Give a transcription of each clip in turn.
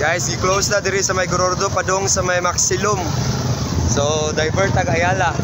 Guys, i-close na diri sa may Gorordo padong sa may Maxilum. So, divert tag Ayala.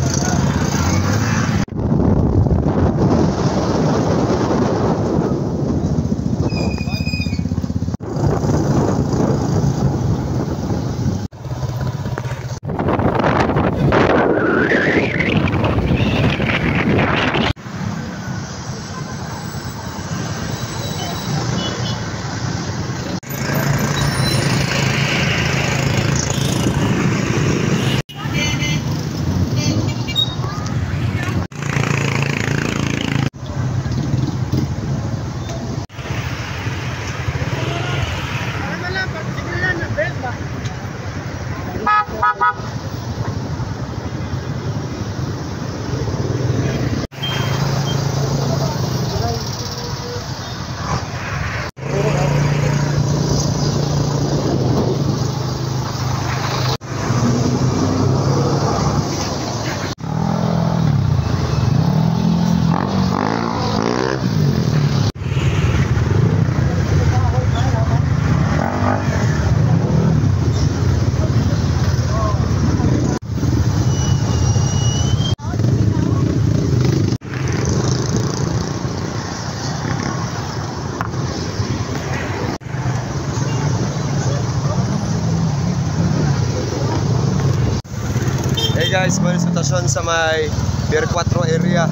Hey guys, may sitwasyon sa may Pier 4 area,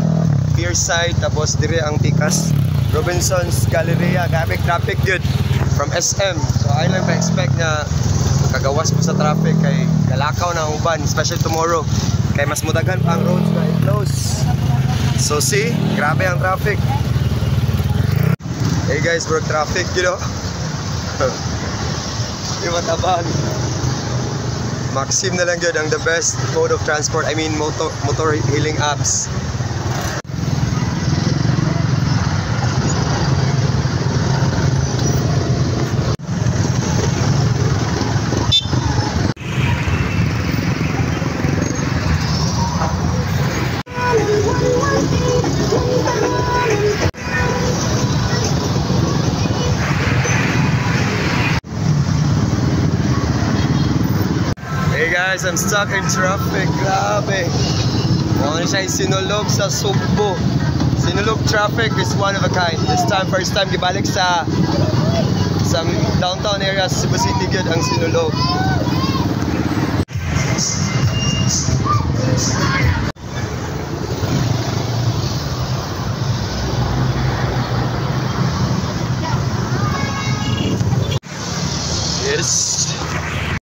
Pier side, tapos dire ang Tikas, Robinson's Galleria, gabig traffic good from SM. So I lang pa-expect na kagawas po sa traffic kay galakaw na ang uban, especially tomorrow kay mas mudagan pa ang roads na i-close. So see, grabe ang traffic. Hey guys, bro, traffic, you know. Iwataban. Maxim na lang yun ang the best mode of transport. I mean motor hailing apps. Hey guys, I'm stuck in traffic. Grabe. Ano siya yung Sinulog sa Sugbo. Sinulog traffic is one of a kind. This time, first time gibalik sa downtown area sa Cebu City good ang Sinulog.